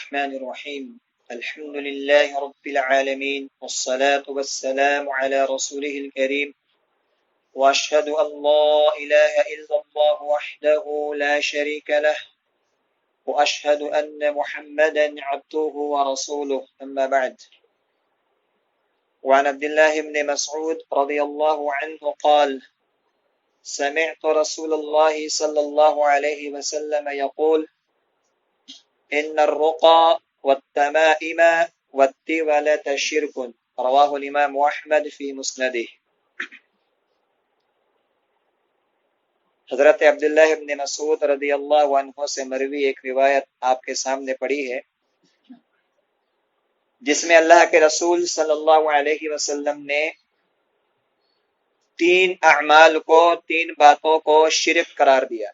الرحمن الرحيم الحمد لله رب العالمين والصلاة والسلام على رسوله الكريم وأشهد أن لا إله إلا الله وحده لا شريك له وأشهد أن محمدا عبده ورسوله أما بعد وعن عبد الله بن مسعود رضي الله عنه قال سمعت رسول الله صلى الله عليه وسلم يقول إن الرقى والتمائم والتولة شرك رواه الإمام أحمد في مسنده۔ حضرت عبداللہ ابن مسعود رضی اللہ عنہ سے مروی ایک روایت آپ کے سامنے پڑھی ہے، جس میں اللہ کے رسول صلی اللہ علیہ وسلم نے تین اعمال کو، تین باتوں کو شرک قرار دیا۔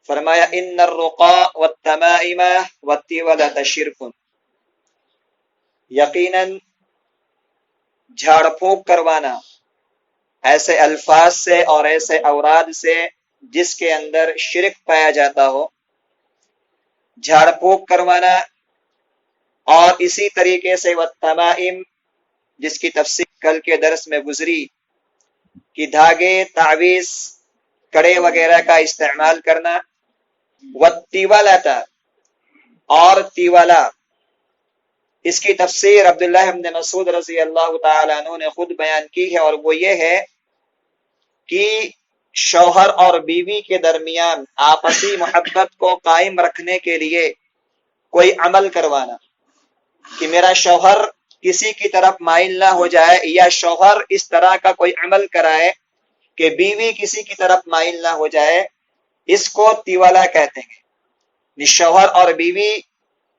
فرمایا ان الرقا والتمائم والتولة شرک، یقیناً جھاڑ پھونک کروانا ایسے الفاظ سے اور ایسے اوراد سے جس کے اندر شرک پایا جاتا ہو، جھاڑ پھونک کروانا، اور اسی طریقے سے والتمائم، جس کی تفصیل کل کے درس میں گزری کہ دھاگے، تعویذ، کڑے وغیرہ کا استعمال کرنا، والتولة، اور تیولا، اس کی تفسیر عبداللہ ابن مسعود رضی اللہ تعالی عنہ نے خود بیان کی ہے، اور وہ یہ ہے کہ شوہر اور بیوی کے درمیان آپسی محبت کو قائم رکھنے کے لیے کوئی عمل کروانا، کہ میرا شوہر کسی کی طرف مائل نہ ہو جائے، یا شوہر اس طرح کا کوئی عمل کرائے کہ بیوی کسی کی طرف مائل نہ ہو جائے، اس کو تیولا کہتے ہیں۔ شوہر اور بیوی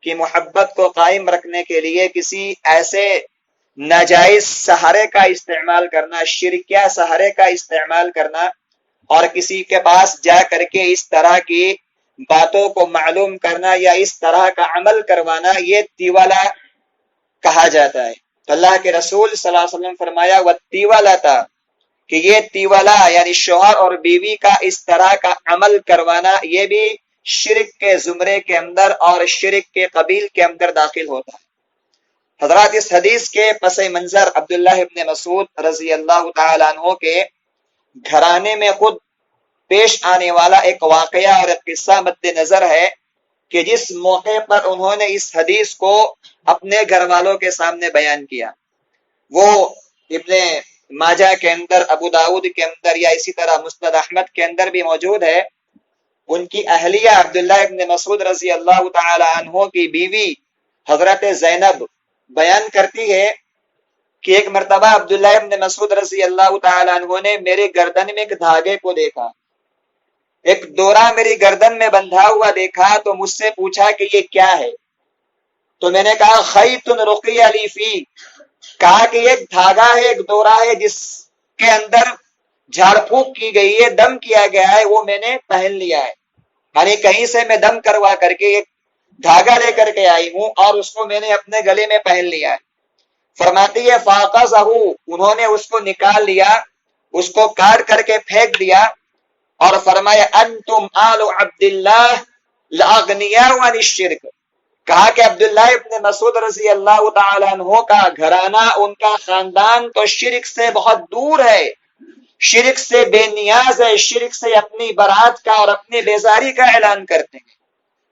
کی محبت کو قائم رکھنے کے لیے کسی ایسے ناجائز سہارے کا استعمال کرنا، شرکیہ سہارے کا استعمال کرنا، اور کسی کے پاس جا کر کے اس طرح کی باتوں کو معلوم کرنا یا اس طرح کا عمل کروانا، یہ تیولا کہا جاتا ہے۔ تو اللہ کے رسول صلی اللہ علیہ وسلم فرمایا وَالتِّوَلَةَ، کہ یہ تیولا یعنی شوہر اور بیوی کا اس طرح کا عمل کروانا، یہ بھی شرک کے زمرے کے اندر اور شرک کے قبیل کے اندر داخل ہوتا ہے۔ حضرات، اس حدیث کے پس منظر عبداللہ ابن مسعود رضی اللہ تعالی عنہ کے گھرانے میں خود پیش آنے والا ایک واقعہ اور ایک قصہ مد نظر ہے کہ جس موقع پر انہوں نے اس حدیث کو اپنے گھر والوں کے سامنے بیان کیا، وہ ابن ماجہ کے اندر، ابو داؤد کے اندر، یا اسی طرح مسند احمد کے اندر بھی موجود ہے۔ ان کی اہلیہ عبداللہ ابن مسعود رضی اللہ تعالی عنہ کی بیوی حضرت زینب بیان کرتی ہے کہ ایک مرتبہ عبداللہ ابن مسعود رضی اللہ تعالی عنہ نے میرے گردن میں ایک دھاگے کو دیکھا، ایک ڈورا میری گردن میں بندھا ہوا دیکھا، تو مجھ سے پوچھا کہ یہ کیا ہے؟ تو میں نے کہا خیط رقی علی فی، کہا کہ ایک دھاگا ہے، ایک ڈورا ہے جس کے اندر جھاڑ پھونک کی گئی ہے، دم کیا گیا ہے، وہ میں نے پہن لیا ہے، یعنی کہیں سے میں دم کروا کر کے ایک دھاگا لے کر کے آئی ہوں اور اس کو میں نے اپنے گلے میں پہن لیا ہے۔ فرماتی ہے فاقذہ، انہوں نے اس کو نکال لیا، اس کو کاٹ کر کے پھینک دیا، اور فرمایا انتم آل عبداللہ لاغنیاء عن الشرک، کہا کہ عبداللہ ابن مسعود رضی اللہ تعالی عنہ کا گھرانہ، ان کا خاندان تو شرک سے بہت دور ہے، شرک سے بے نیاز ہے، شرک سے اپنی برات کا اور اپنی بیزاری کا اعلان کرتے ہیں۔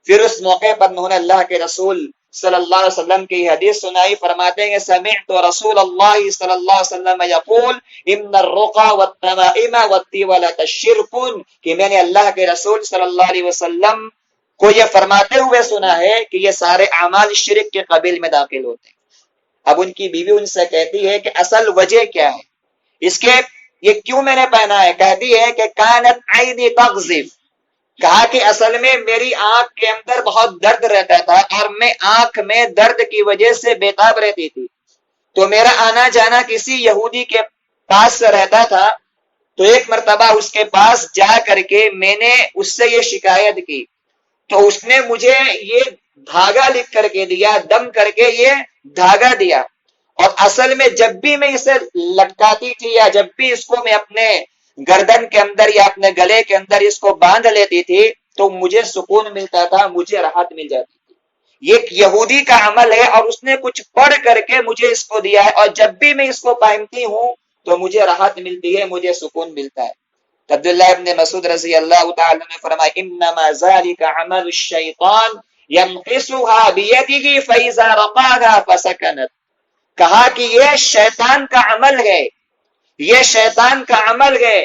پھر اس موقع پر انہوں نے اللہ کے رسول صلی اللہ علیہ وسلم کی حدیث سنائی، فرماتے ہیں سمعت رسول اللہ صلی اللہ علیہ وسلم یقول ان الرقى والتمائم والتولة شرک، کہ میں نے اللہ کے رسول صلی اللہ علیہ وسلم کو یہ فرماتے ہوئے سنا ہے کہ یہ سارے اعمال شرک کے قبیل میں داخل ہوتے ہیں۔ اب ان کی بیوی ان سے کہتی ہے کہ اصل وجہ کیا ہے اس کے، یہ کیوں میں نے پہنا ہے؟ کہتی ہے کہ کانت عینی تغزف، کہا کہ اصل میں میری آنکھ کے اندر بہت درد رہتا تھا، اور میں آنکھ میں درد کی وجہ سے بےتاب رہتی تھی، تو میرا آنا جانا کسی یہودی کے پاس سے رہتا تھا، تو ایک مرتبہ اس کے پاس جا کر کے میں نے اس سے یہ شکایت کی، تو اس نے مجھے یہ دھاگا لکھ کر کے دیا، دم کر کے یہ دھاگا دیا، اور اصل میں جب بھی میں اسے لٹکاتی تھی یا جب بھی اس کو میں اپنے گردن کے اندر یا اپنے گلے کے اندر اس کو باندھ لیتی تھی تو مجھے سکون ملتا تھا، مجھے راحت مل جاتی تھی۔ یہ ایک یہودی کا عمل ہے اور اس نے کچھ پڑھ کر کے مجھے اس کو دیا ہے، اور جب بھی میں اس کو پہنتی ہوں تو مجھے راحت ملتی ہے، مجھے سکون ملتا ہے۔ عبداللہ ابن مسعود رضی اللہ تعالی نے فرمایا انما ذالک عمل الشیطان ينقصها بيده فاذا رقاها فسكنت، کہا کہ یہ شیطان کا عمل ہے، یہ شیطان کا عمل ہے،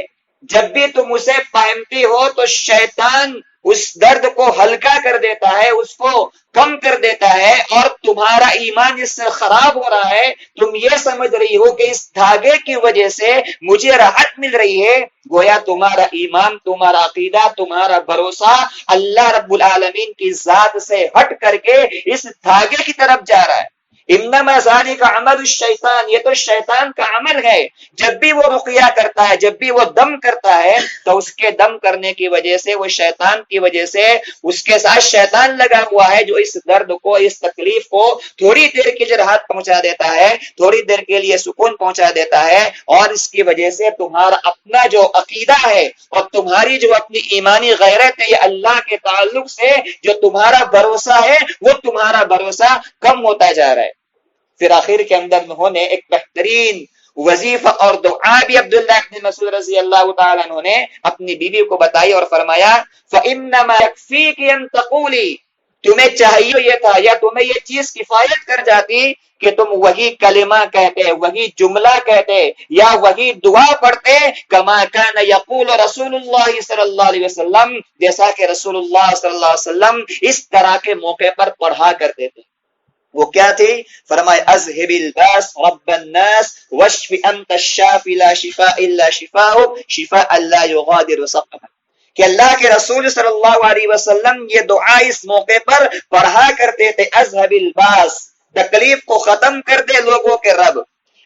جب بھی تم اسے پہنتی ہو تو شیطان اس درد کو ہلکا کر دیتا ہے، اس کو کم کر دیتا ہے، اور تمہارا ایمان اس سے خراب ہو رہا ہے، تم یہ سمجھ رہی ہو کہ اس دھاگے کی وجہ سے مجھے راحت مل رہی ہے، گویا تمہارا ایمان، تمہارا عقیدہ، تمہارا بھروسہ اللہ رب العالمین کی ذات سے ہٹ کر کے اس دھاگے کی طرف جا رہا ہے۔ انما ذالک عمل الشیطان، یہ تو شیطان کا عمل ہے، جب بھی وہ رقیہ کرتا ہے، جب بھی وہ دم کرتا ہے تو اس کے دم کرنے کی وجہ سے، وہ شیطان کی وجہ سے، اس کے ساتھ شیطان لگا ہوا ہے جو اس درد کو، اس تکلیف کو تھوڑی دیر کے لیے راحت پہنچا دیتا ہے، تھوڑی دیر کے لیے سکون پہنچا دیتا ہے، اور اس کی وجہ سے تمہارا اپنا جو عقیدہ ہے اور تمہاری جو اپنی ایمانی غیرت ہے، یہ اللہ کے تعلق سے جو تمہارا بھروسہ ہے، وہ تمہارا بھروسہ کم ہوتا جا رہا ہے۔ پھر آخر کے اندر انہوں نے ایک بہترین وظیفہ اور دعا بھی عبداللہ ابن مسعود رضی اللہ تعالیٰ عنہ نے اپنی بیوی کو بتائی اور فرمایا فَإِنَّمَا يَكْفِيكِ أَن تَقُولِي، تمہیں چاہیے یہ تھا یا تمہیں یہ چیز کفایت کر جاتی کہ تم وہی کلمہ کہتے، وہی جملہ کہتے یا وہی دعا پڑھتے کما کان یقول رسول اللہ صلی اللہ علیہ وسلم، جیسا کہ رسول اللہ صلی اللہ علیہ وسلم اس طرح کے موقع پر پڑھا کرتے تھے۔ وہ کیا تھی؟ فرمائے اذهب الباس رب الناس واشف انت الشافي لا شفاء الا شفاءك شفاء لا يغادر سقما، کہ اللہ کے رسول صلی اللہ علیہ وسلم یہ دعا اس موقع پر پڑھا کرتے تھے، اذهب الباس، تکلیف کو ختم کر دے لوگوں کے رب،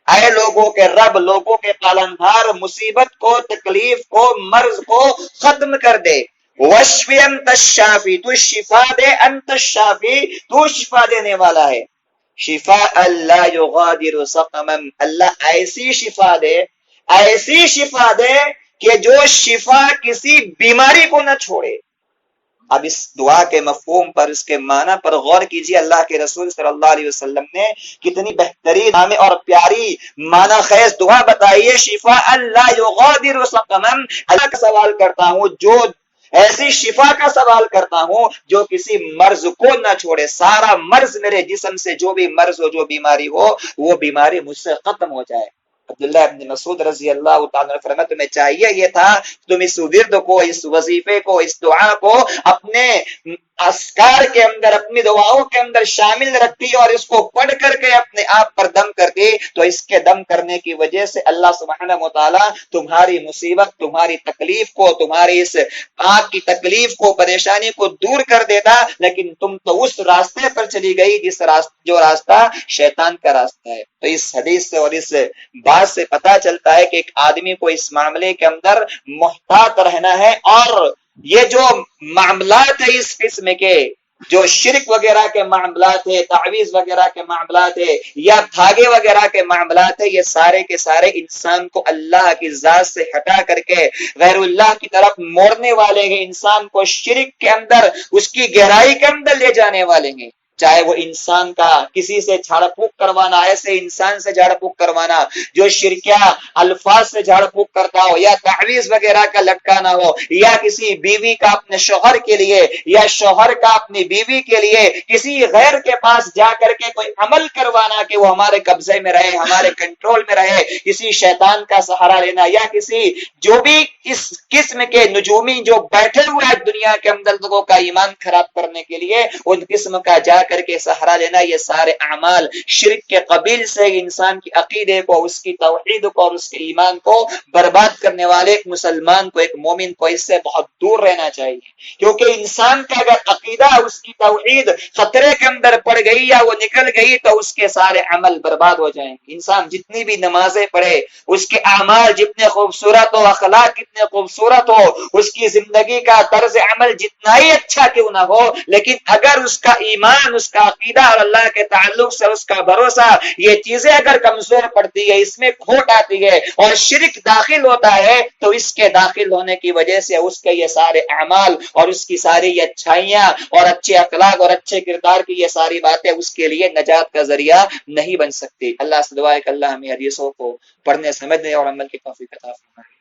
اے لوگوں کے رب، لوگوں کے پالنہار، مصیبت کو، تکلیف کو، مرض کو ختم کر دے۔ وشف انت الشافی، تو شفا دے، انت الشافی، تو شفا دینے والا ہے۔ شفاء لا یغادر سقما، اللہ ایسی شفا دے، ایسی شفا دے کہ جو شفا کسی بیماری کو نہ چھوڑے۔ اب اس دعا کے مفہوم پر، اس کے معنی پر غور کیجیے۔ اللہ کے رسول صلی اللہ علیہ وسلم نے کتنی بہترین نام اور پیاری معنی خیز دعا بتائی ہے، شفاء لا یغادر سقما، اللہ کا سوال کرتا ہوں، جو ایسی شفا کا سوال کرتا ہوں جو کسی مرض کو نہ چھوڑے، سارا مرض میرے جسم سے، جو بھی مرض ہو، جو بیماری ہو، وہ بیماری مجھ سے ختم ہو جائے۔ عبداللہ ابن مسعود رضی اللہ تعالیٰ نے فرمایا تمہیں چاہیے یہ تھا تم اس ورد کو، اس وظیفے کو، اس دعا کو اپنے اذکار کے اندر، اپنی دعاؤں کے اندر شامل رکھتی اور اس کو پڑھ کر کے اپنے آپ پر دم کرتی، تو اس کے دم کرنے کی وجہ سے اللہ سبحانہ و تعالیٰ تمہاری مصیبت، تمہاری تکلیف کو، تمہاری اس آنکھ کی تکلیف کو، پریشانی کو دور کر دیتا۔ لیکن تم تو اس راستے پر چلی گئی جو راستہ شیطان کا راستہ ہے۔ تو اس حدیث سے اور اس بات سے پتا چلتا ہے کہ ایک آدمی کو اس معاملے کے اندر محتاط رہنا ہے، اور یہ جو معاملات ہے اس قسم کے، جو شرک وغیرہ کے معاملات ہے، تعویذ وغیرہ کے معاملات ہے یا دھاگے وغیرہ کے معاملات ہے، یہ سارے کے سارے انسان کو اللہ کی ذات سے ہٹا کر کے غیر اللہ کی طرف موڑنے والے ہیں، انسان کو شرک کے اندر، اس کی گہرائی کے اندر لے جانے والے ہیں۔ چاہے وہ انسان کا کسی سے جھاڑ پھونک کروانا، ایسے انسان سے جھاڑ پھونک کروانا جو شرکیہ الفاظ سے جھاڑ پھونک کرتا ہو، یا تعویذ وغیرہ کا لٹکانا ہو، یا کسی بیوی کا اپنے شوہر کے لیے یا شوہر کا اپنی بیوی کے لیے کسی غیر کے پاس جا کر کے کوئی عمل کروانا کہ وہ ہمارے قبضے میں رہے، ہمارے کنٹرول میں رہے، کسی شیطان کا سہارا لینا، یا کسی جو بھی اس قسم کے نجومی جو بیٹھے ہوئے ہیں دنیا کے اندر لوگوں کا ایمان خراب کرنے کے لیے، ان قسم کا جا کر کے سہارا لینا، یہ سارے اعمال شرک کے قبیل سے انسان کی عقیدے کو، اس کی توحید کو اور اس کے ایمان کو برباد کرنے والے ایک مسلمان کو، ایک مومن کو اس سے بہت دور رہنا چاہیے۔ کیونکہ انسان کا اگر عقیدہ، اس کی توحید خطرے کے اندر پڑ گئی یا وہ نکل گئی تو اس کے سارے عمل برباد ہو جائیں گے۔ انسان جتنی بھی نمازیں پڑھے، اس کے اعمال جتنے خوبصورت ہو، اخلاق کتنے خوبصورت ہو، اس کی زندگی کا طرز عمل جتنا ہی اچھا کیوں نہ ہو، لیکن اگر اس کا ایمان، ایمان، اس کا عقیدہ اور اللہ کے تعلق سے اس کا بھروسہ، یہ چیزیں اگر کمزور پڑتی ہے، اس میں کھوٹ آتی ہے اور شرک داخل ہوتا ہے، تو اس کے داخل ہونے کی وجہ سے اس کے یہ سارے اعمال اور اس کی ساری یہ اچھائیاں اور اچھے اخلاق اور اچھے کردار کی یہ ساری باتیں اس کے لیے نجات کا ذریعہ نہیں بن سکتی۔ اللہ سے دعا ہے کہ اللہ ہمیں حدیثوں کو پڑھنے، سمجھنے اور عمل کی توفیق عطا فرمائے۔